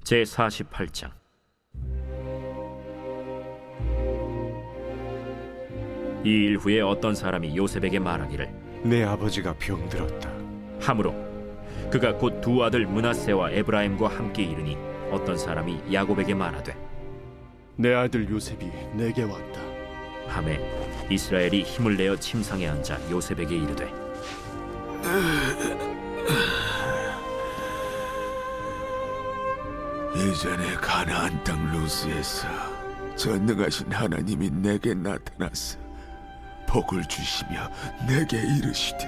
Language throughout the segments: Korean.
제48장. 이 일 후에 어떤 사람이 요셉에게 말하기를 내 아버지가 병들었다. 하므로 그가 곧 두 아들 므낫세와 에브라임과 함께 이르니 어떤 사람이 야곱에게 말하되 내 아들 요셉이 내게 왔다. 하매 이스라엘이 힘을 내어 침상에 앉아 요셉에게 이르되 예전에 가나안 땅 루스에서 전능하신 하나님이 내게 나타나서 복을 주시며 내게 이르시되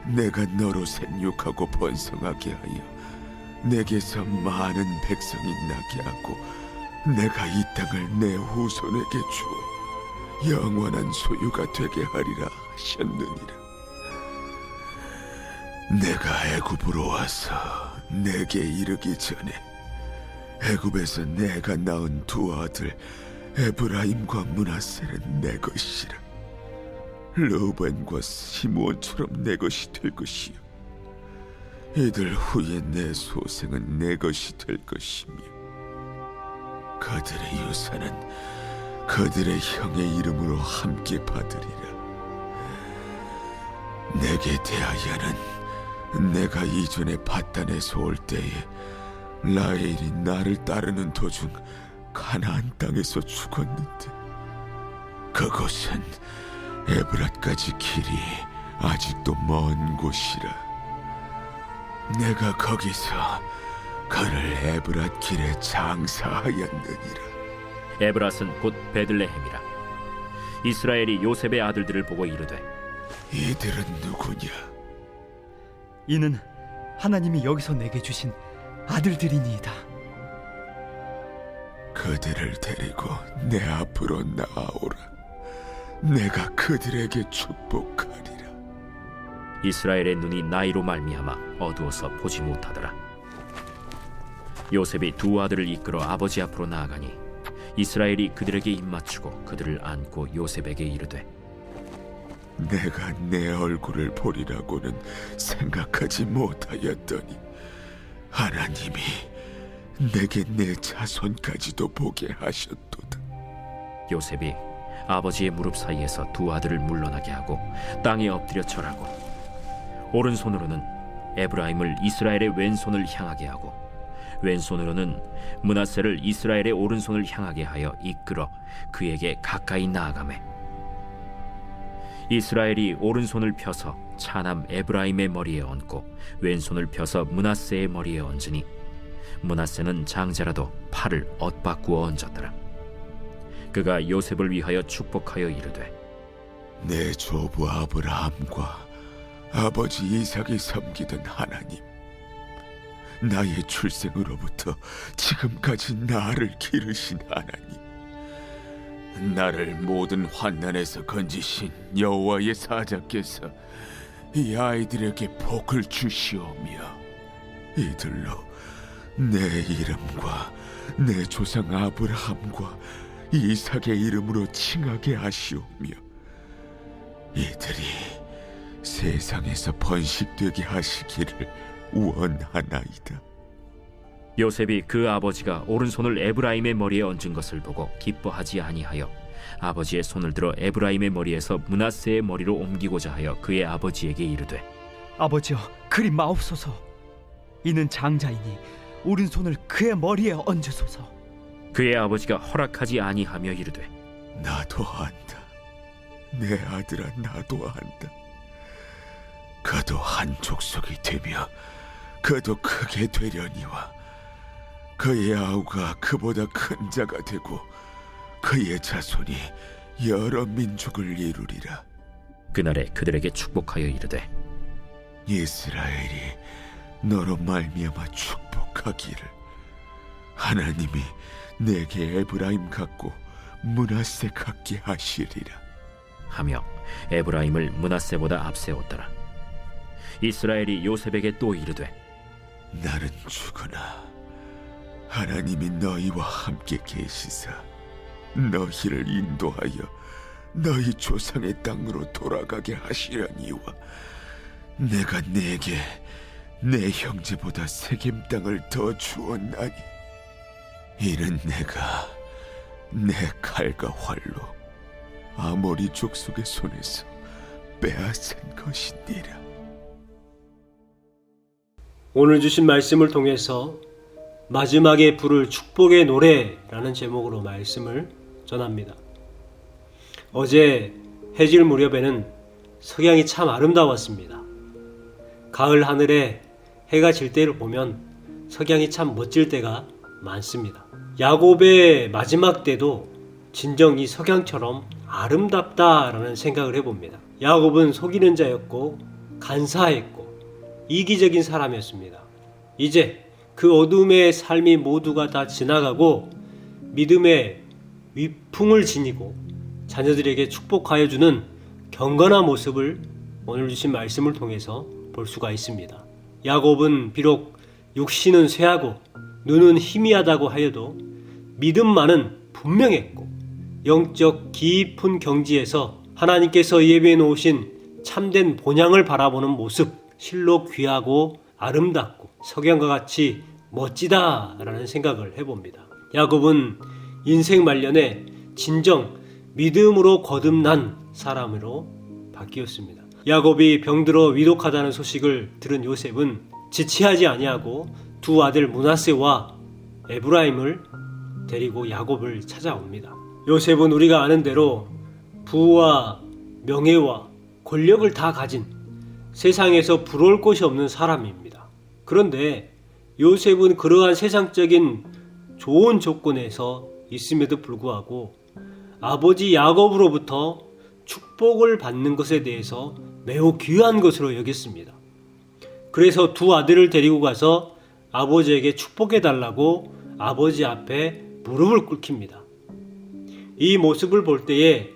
내가 너로 생육하고 번성하게 하여 내게서 많은 백성이 나게 하고 내가 이 땅을 내 후손에게 주어 영원한 소유가 되게 하리라 하셨느니라. 내가 애굽으로 와서 내게 이르기 전에 애굽에서 내가 낳은 두 아들 에브라임과 므낫세는 내 것이라. 르우벤과 시므온처럼 내 것이 될 것이요 이들 후에 내 소생은 내 것이 될 것이며 그들의 유산은 그들의 형의 이름으로 함께 받으리라. 내게 대하여는 내가 이전에 바단에서 올 때에 라헬이 나를 따르는 도중 가나안 땅에서 죽었는데 그곳은 에브랏까지 길이 아직도 먼 곳이라. 내가 거기서 그를 에브랏 길에 장사하였느니라. 에브랏은 곧 베들레헴이라. 이스라엘이 요셉의 아들들을 보고 이르되 이들은 누구냐? 이는 하나님이 여기서 내게 주신 아들들이니이다. 그들을 데리고 내 앞으로 나아오라. 내가 그들에게 축복하리라. 이스라엘의 눈이 나이로 말미암아 어두워서 보지 못하더라. 요셉이 두 아들을 이끌어 아버지 앞으로 나아가니 이스라엘이 그들에게 입맞추고 그들을 안고 요셉에게 이르되 내가 내 얼굴을 보리라고는 생각하지 못하였더니 하나님이 내게 내 자손까지도 보게 하셨도다. 요셉이 아버지의 무릎 사이에서 두 아들을 물러나게 하고 땅에 엎드려 절하고 오른손으로는 에브라임을 이스라엘의 왼손을 향하게 하고 왼손으로는 므낫세를 이스라엘의 오른손을 향하게 하여 이끌어 그에게 가까이 나아가매 이스라엘이 오른손을 펴서 차남 에브라임의 머리에 얹고 왼손을 펴서 므낫세의 머리에 얹으니 므낫세는 장자라도 팔을 엇바꾸어 얹었더라. 그가 요셉을 위하여 축복하여 이르되 내 조부 아브라함과 아버지 이삭이 섬기던 하나님, 나의 출생으로부터 지금까지 나를 기르신 하나님, 나를 모든 환난에서 건지신 여호와의 사자께서 이 아이들에게 복을 주시오며 이들로 내 이름과 내 조상 아브라함과 이삭의 이름으로 칭하게 하시오며 이들이 세상에서 번식되게 하시기를 원하나이다. 요셉이 그 아버지가 오른손을 에브라임의 머리에 얹은 것을 보고 기뻐하지 아니하여 아버지의 손을 들어 에브라임의 머리에서 므낫세의 머리로 옮기고자 하여 그의 아버지에게 이르되 아버지여, 그리 마옵소서. 이는 장자이니 오른손을 그의 머리에 얹으소서. 그의 아버지가 허락하지 아니하며 이르되 나도 안다. 내 아들아, 나도 안다. 그도 한 족속이 되며 그도 크게 되려니와 그의 아우가 그보다 큰 자가 되고 그의 자손이 여러 민족을 이루리라. 그날에 그들에게 축복하여 이르되 이스라엘이 너로 말미암아 축복하기를 하나님이 내게 에브라임 같고 므낫세 같게 하시리라 하며 에브라임을 므낫세보다 앞세웠더라. 이스라엘이 요셉에게 또 이르되 나는 죽으나 하나님이 너희와 함께 계시사 너희를 인도하여 너희 조상의 땅으로 돌아가게 하시려니와 내가 네게 내 형제보다 세겜 땅을 더 주었나니 이는 내가 내 칼과 활로 아모리 족속의 손에서 빼앗은 것이니라. 오늘 주신 말씀을 통해서 마지막에 부를 축복의 노래라는 제목으로 말씀을 전합니다. 어제 해질 무렵에는 석양이 참 아름다웠습니다. 가을 하늘에 해가 질 때를 보면 석양이 참 멋질 때가 많습니다. 야곱의 마지막 때도 진정 이 석양처럼 아름답다라는 생각을 해봅니다. 야곱은 속이는 자였고 간사했고 이기적인 사람이었습니다. 이제 그 어둠의 삶이 모두가 다 지나가고 믿음의 위풍을 지니고 자녀들에게 축복하여 주는 경건한 모습을 오늘 주신 말씀을 통해서 볼 수가 있습니다. 야곱은 비록 육신은 쇠하고 눈은 희미하다고 하여도 믿음만은 분명했고 영적 깊은 경지에서 하나님께서 예비해 놓으신 참된 본향을 바라보는 모습, 실로 귀하고 아름답고 석양과 같이 멋지다라는 생각을 해봅니다. 야곱은 인생 말년에 진정 믿음으로 거듭난 사람으로 바뀌었습니다. 야곱이 병들어 위독하다는 소식을 들은 요셉은 지체하지 아니하고 두 아들 므낫세와 에브라임을 데리고 야곱을 찾아옵니다. 요셉은 우리가 아는 대로 부와 명예와 권력을 다 가진 세상에서 부러울 곳이 없는 사람입니다. 그런데 요셉은 그러한 세상적인 좋은 조건에서 있음에도 불구하고 아버지 야곱으로부터 축복을 받는 것에 대해서 매우 귀한 것으로 여겼습니다. 그래서 두 아들을 데리고 가서 아버지에게 축복해 달라고 아버지 앞에 무릎을 꿇힙니다. 이 모습을 볼 때에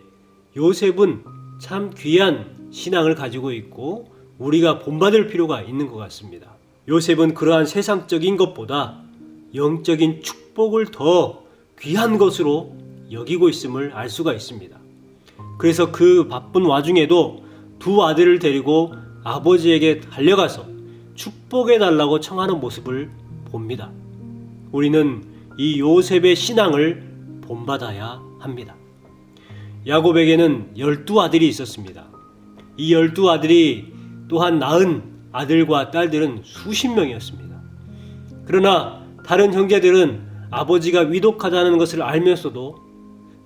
요셉은 참 귀한 신앙을 가지고 있고 우리가 본받을 필요가 있는 것 같습니다. 요셉은 그러한 세상적인 것보다 영적인 축복을 더 귀한 것으로 여기고 있음을 알 수가 있습니다. 그래서 그 바쁜 와중에도 두 아들을 데리고 아버지에게 달려가서 축복해 달라고 청하는 모습을 봅니다. 우리는 이 요셉의 신앙을 본받아야 합니다. 야곱에게는 12아들이 있었습니다. 이 12아들이 또한 낳은 아들과 딸들은 수십 명이었습니다. 그러나 다른 형제들은 아버지가 위독하다는 것을 알면서도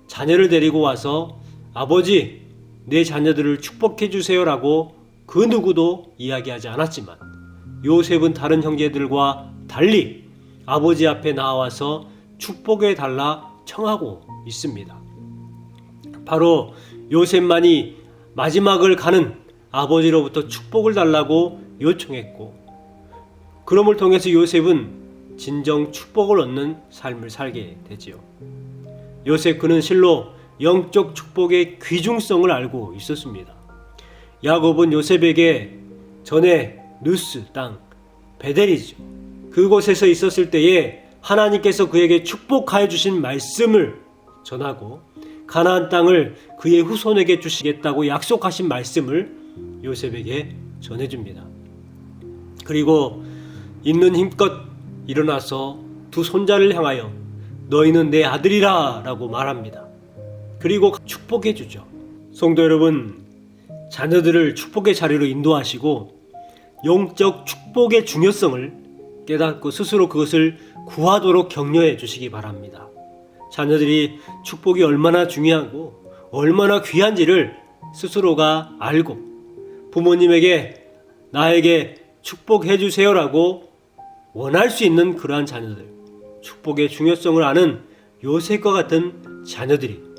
자녀를 데리고 와서 아버지, 내 자녀들을 축복해 주세요라고 그 누구도 이야기하지 않았지만 요셉은 다른 형제들과 달리 아버지 앞에 나와서 축복해 달라 청하고 있습니다. 바로 요셉만이 마지막을 가는 아버지로부터 축복을 달라고 요청했고, 그럼을 통해서 요셉은 진정 축복을 얻는 삶을 살게 되지요. 요셉 그는 실로 영적 축복의 귀중성을 알고 있었습니다. 야곱은 요셉에게 전에 누스 땅 베델이죠. 그곳에서 있었을 때에 하나님께서 그에게 축복하여 주신 말씀을 전하고 가나안 땅을 그의 후손에게 주시겠다고 약속하신 말씀을 요셉에게 전해줍니다. 그리고 있는 힘껏 일어나서 두 손자를 향하여 너희는 내 아들이라 라고 말합니다. 그리고 축복해 주죠. 성도 여러분, 자녀들을 축복의 자리로 인도하시고 영적 축복의 중요성을 깨닫고 스스로 그것을 구하도록 격려해 주시기 바랍니다. 자녀들이 축복이 얼마나 중요하고 얼마나 귀한지를 스스로가 알고 부모님에게 나에게 축복해 주세요라고 원할 수 있는 그러한 자녀들, 축복의 중요성을 아는 요셉과 같은 자녀들이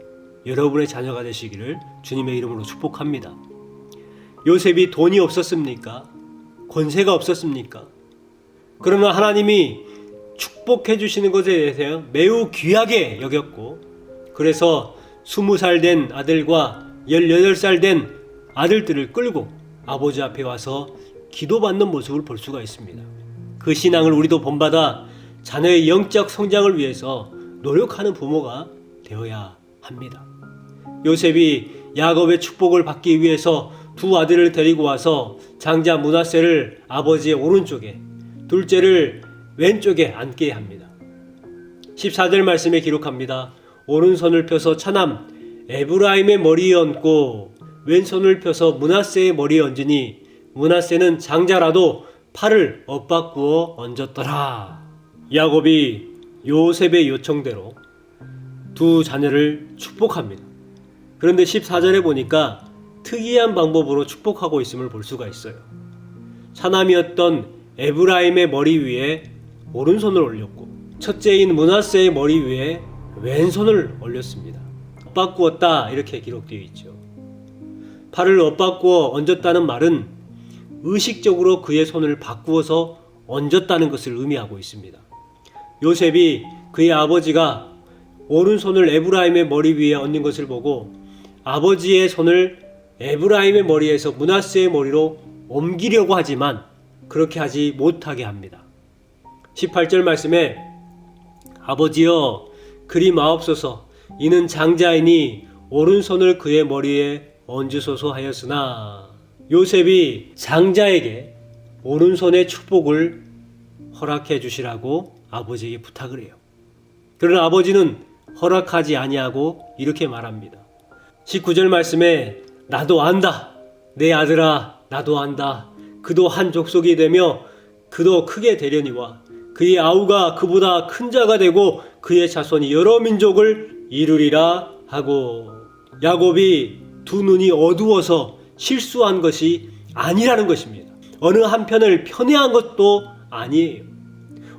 여러분의 자녀가 되시기를 주님의 이름으로 축복합니다. 요셉이 돈이 없었습니까? 권세가 없었습니까? 그러나 하나님이 축복해 주시는 것에 대해서 매우 귀하게 여겼고, 그래서 20살 된 아들과 18살 된 아들들을 끌고 아버지 앞에 와서 기도받는 모습을 볼 수가 있습니다. 그 신앙을 우리도 본받아 자녀의 영적 성장을 위해서 노력하는 부모가 되어야 합니다. 요셉이 야곱의 축복을 받기 위해서 두 아들을 데리고 와서 장자 므낫세를 아버지의 오른쪽에, 둘째를 왼쪽에 앉게 합니다. 14절 말씀에 기록합니다. 오른손을 펴서 차남 에브라임의 머리에 얹고 왼손을 펴서 므낫세의 머리에 얹으니 므낫세는 장자라도 팔을 엇바꾸어 얹었더라. 야곱이 요셉의 요청대로 두 자녀를 축복합니다. 그런데 14절에 보니까 특이한 방법으로 축복하고 있음을 볼 수가 있어요. 차남이었던 에브라임의 머리 위에 오른손을 올렸고 첫째인 므낫세의 머리 위에 왼손을 올렸습니다. 엇바꾸었다 이렇게 기록되어 있죠. 팔을 엇바꾸어 얹었다는 말은 의식적으로 그의 손을 바꾸어서 얹었다는 것을 의미하고 있습니다. 요셉이 그의 아버지가 오른손을 에브라임의 머리 위에 얹는 것을 보고 아버지의 손을 에브라임의 머리에서 므낫세의 머리로 옮기려고 하지만 그렇게 하지 못하게 합니다. 18절 말씀에 아버지여 그리 마옵소서 이는 장자이니 오른손을 그의 머리에 얹으소서 하였으나 요셉이 장자에게 오른손의 축복을 허락해 주시라고 아버지에게 부탁을 해요. 그러나 아버지는 허락하지 아니하고 이렇게 말합니다. 19절 말씀에 나도 안다 내 아들아 나도 안다 그도 한 족속이 되며 그도 크게 되려니와 그의 아우가 그보다 큰 자가 되고 그의 자손이 여러 민족을 이루리라 하고 야곱이 두 눈이 어두워서 실수한 것이 아니라는 것입니다. 어느 한편을 편애한 것도 아니에요.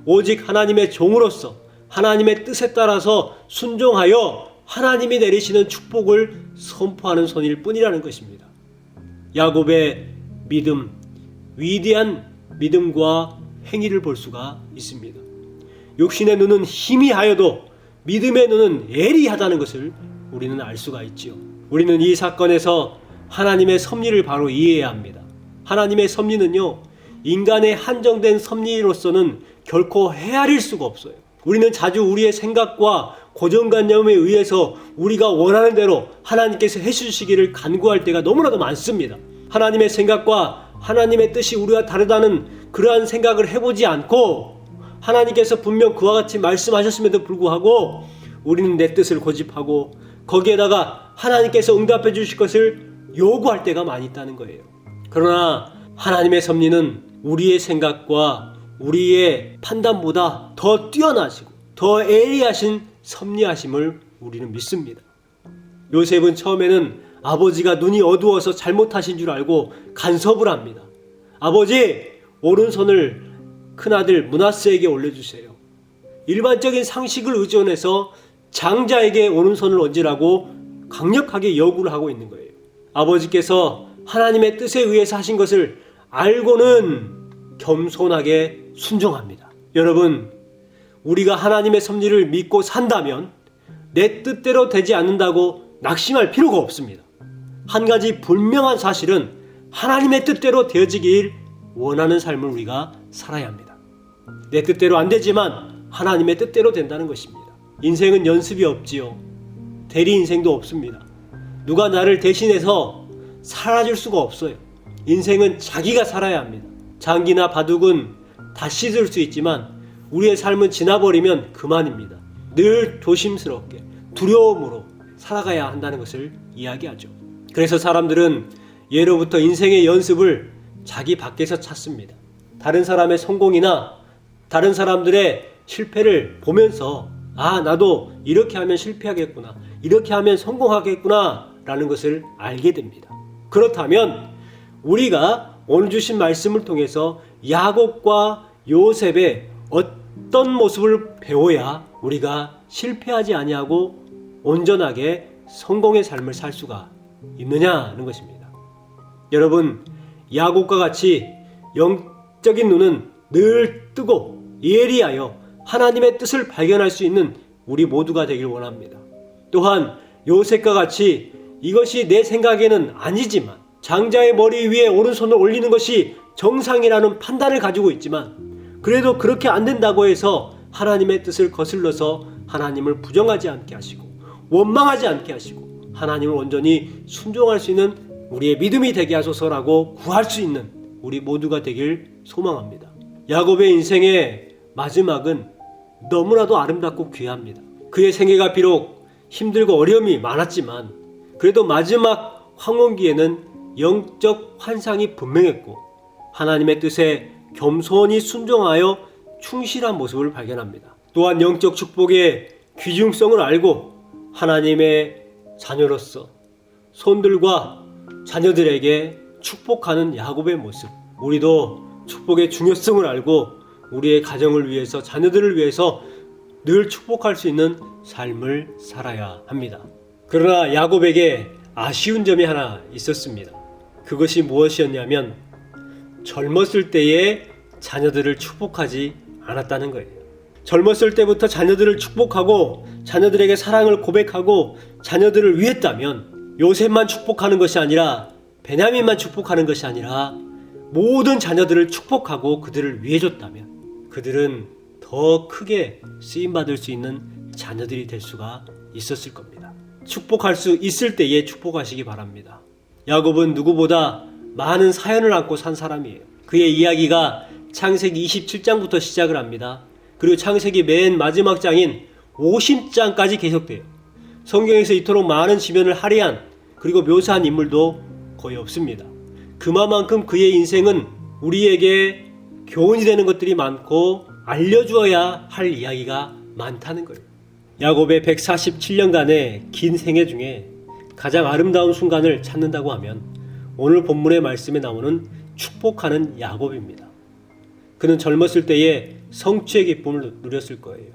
오직 하나님의 종으로서 하나님의 뜻에 따라서 순종하여 하나님이 내리시는 축복을 선포하는 손일 뿐이라는 것입니다. 야곱의 믿음, 위대한 믿음과 행위를 볼 수가 있습니다. 육신의 눈은 희미하여도 믿음의 눈은 예리하다는 것을 우리는 알 수가 있지요. 우리는 이 사건에서 하나님의 섭리를 바로 이해해야 합니다. 하나님의 섭리는요, 인간의 한정된 섭리로서는 결코 헤아릴 수가 없어요. 우리는 자주 우리의 생각과 고정관념에 의해서 우리가 원하는 대로 하나님께서 해주시기를 간구할 때가 너무나도 많습니다. 하나님의 생각과 하나님의 뜻이 우리와 다르다는 그러한 생각을 해보지 않고 하나님께서 분명 그와 같이 말씀하셨음에도 불구하고 우리는 내 뜻을 고집하고 거기에다가 하나님께서 응답해 주실 것을 요구할 때가 많이 있다는 거예요. 그러나 하나님의 섭리는 우리의 생각과 우리의 판단보다 더 뛰어나시고 더 예리하신 섭리하심을 우리는 믿습니다. 요셉은 처음에는 아버지가 눈이 어두워서 잘못하신 줄 알고 간섭을 합니다. 아버지, 오른손을 큰아들 므낫세에게 올려주세요. 일반적인 상식을 의존해서 장자에게 오른손을 얹으라고 강력하게 요구를 하고 있는 거예요. 아버지께서 하나님의 뜻에 의해서 하신 것을 알고는 겸손하게 순종합니다. 여러분, 우리가 하나님의 섭리를 믿고 산다면 내 뜻대로 되지 않는다고 낙심할 필요가 없습니다. 한 가지 분명한 사실은 하나님의 뜻대로 되어지길 원하는 삶을 우리가 살아야 합니다. 내 뜻대로 안 되지만 하나님의 뜻대로 된다는 것입니다. 인생은 연습이 없지요. 대리 인생도 없습니다. 누가 나를 대신해서 살아줄 수가 없어요. 인생은 자기가 살아야 합니다. 장기나 바둑은 다 씻을 수 있지만 우리의 삶은 지나버리면 그만입니다. 늘 조심스럽게 두려움으로 살아가야 한다는 것을 이야기하죠. 그래서 사람들은 예로부터 인생의 연습을 자기 밖에서 찾습니다. 다른 사람의 성공이나 다른 사람들의 실패를 보면서 나도 이렇게 하면 실패하겠구나, 이렇게 하면 성공하겠구나 라는 것을 알게 됩니다. 그렇다면 우리가 오늘 주신 말씀을 통해서 야곱과 요셉의 어떤 모습을 배워야 우리가 실패하지 아니하고 온전하게 성공의 삶을 살 수가 있느냐는 것입니다. 여러분, 야곱과 같이 영적인 눈은 늘 뜨고 예리하여 하나님의 뜻을 발견할 수 있는 우리 모두가 되길 원합니다. 또한 요셉과 같이 이것이 내 생각에는 아니지만 장자의 머리 위에 오른손을 올리는 것이 정상이라는 판단을 가지고 있지만 그래도 그렇게 안 된다고 해서 하나님의 뜻을 거슬러서 하나님을 부정하지 않게 하시고 원망하지 않게 하시고 하나님을 온전히 순종할 수 있는 우리의 믿음이 되게 하소서라고 구할 수 있는 우리 모두가 되길 소망합니다. 야곱의 인생의 마지막은 너무나도 아름답고 귀합니다. 그의 생애가 비록 힘들고 어려움이 많았지만 그래도 마지막 황혼기에는 영적 환상이 분명했고 하나님의 뜻에 겸손히 순종하여 충실한 모습을 발견합니다. 또한 영적 축복의 귀중성을 알고 하나님의 자녀로서 손들과 자녀들에게 축복하는 야곱의 모습, 우리도 축복의 중요성을 알고 우리의 가정을 위해서 자녀들을 위해서 늘 축복할 수 있는 삶을 살아야 합니다. 그러나 야곱에게 아쉬운 점이 하나 있었습니다. 그것이 무엇이었냐면 젊었을 때에 자녀들을 축복하지 않았다는 거예요. 젊었을 때부터 자녀들을 축복하고 자녀들에게 사랑을 고백하고 자녀들을 위했다면 요셉만 축복하는 것이 아니라 베냐민만 축복하는 것이 아니라 모든 자녀들을 축복하고 그들을 위해줬다면 그들은 더 크게 쓰임받을 수 있는 자녀들이 될 수가 있었을 겁니다. 축복할 수 있을 때에 축복하시기 바랍니다. 야곱은 누구보다 많은 사연을 안고 산 사람이에요. 그의 이야기가 창세기 27장부터 시작을 합니다. 그리고 창세기 맨 마지막 장인 50장까지 계속돼요. 성경에서 이토록 많은 지면을 할애한 그리고 묘사한 인물도 거의 없습니다. 그만큼 그의 인생은 우리에게 교훈이 되는 것들이 많고 알려주어야 할 이야기가 많다는 거예요. 야곱의 147년간의 긴 생애 중에 가장 아름다운 순간을 찾는다고 하면 오늘 본문의 말씀에 나오는 축복하는 야곱입니다. 그는 젊었을 때에 성취의 기쁨을 누렸을 거예요.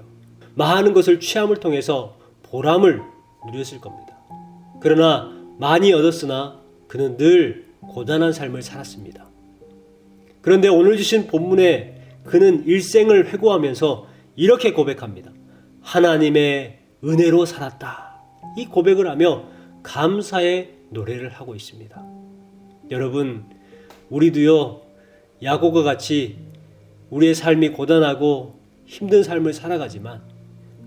많은 것을 취함을 통해서 보람을 누렸을 겁니다. 그러나 많이 얻었으나 그는 늘 고단한 삶을 살았습니다. 그런데 오늘 주신 본문에 그는 일생을 회고하면서 이렇게 고백합니다. 하나님의 은혜로 살았다. 이 고백을 하며 감사의 노래를 하고 있습니다. 여러분, 우리도요 야곱과 같이 우리의 삶이 고단하고 힘든 삶을 살아가지만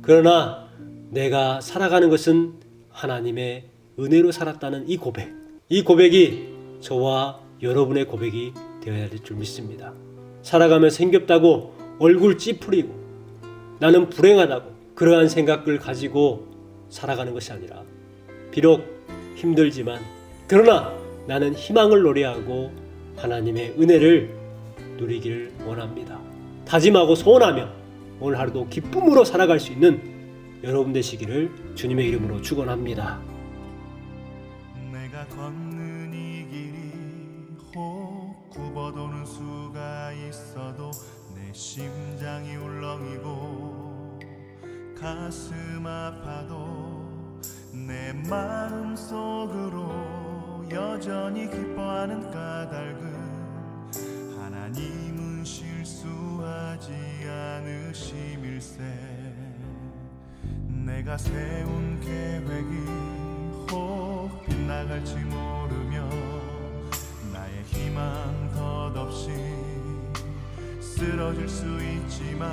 그러나 내가 살아가는 것은 하나님의 은혜로 살았다는 이 고백이 저와 여러분의 고백이 되어야 될 줄 믿습니다. 살아가면서 힘겹다고 얼굴 찌푸리고 나는 불행하다고 그러한 생각을 가지고 살아가는 것이 아니라 비록 힘들지만 그러나 나는 희망을 노래하고 하나님의 은혜를 누리기를 원합니다. 다짐하고 소원하며 오늘 하루도 기쁨으로 살아갈 수 있는 여러분 되시기를 주님의 이름으로 축원합니다. 내가 걷는 이 길이 혹 굽어도는 수가 있어도 내 심장이 울렁이고 가슴 아파도 내 마음 속으로 여전히 기뻐하는 까닭은 하나님은 실수하지 않으심일세. 내가 세운 계획이 혹 빗나갈지 모르며 나의 희망 덧없이 쓰러질 수 있지만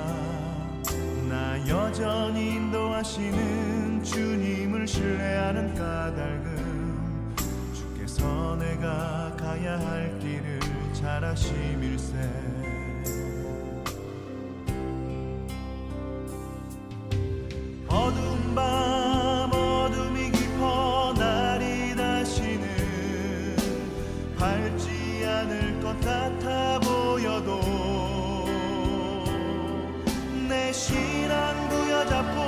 나 여전히 인도하시는 주님을 신뢰하는 까닭은 주께서 내가 가야 할 길을 잘 아심일세. 어두운 밤 어둠이 깊어 날이 다시는 밝지 않을 것 같아 보여도 내 신앙 부여잡고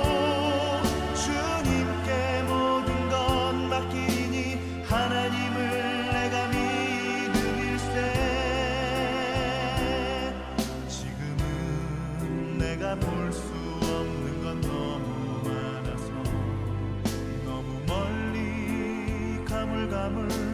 주님께 모든 것 맡기니 하나님을 내가 믿음일세. 지금은 내가 볼 수 없는 건 너무 많아서 너무 멀리 가물가물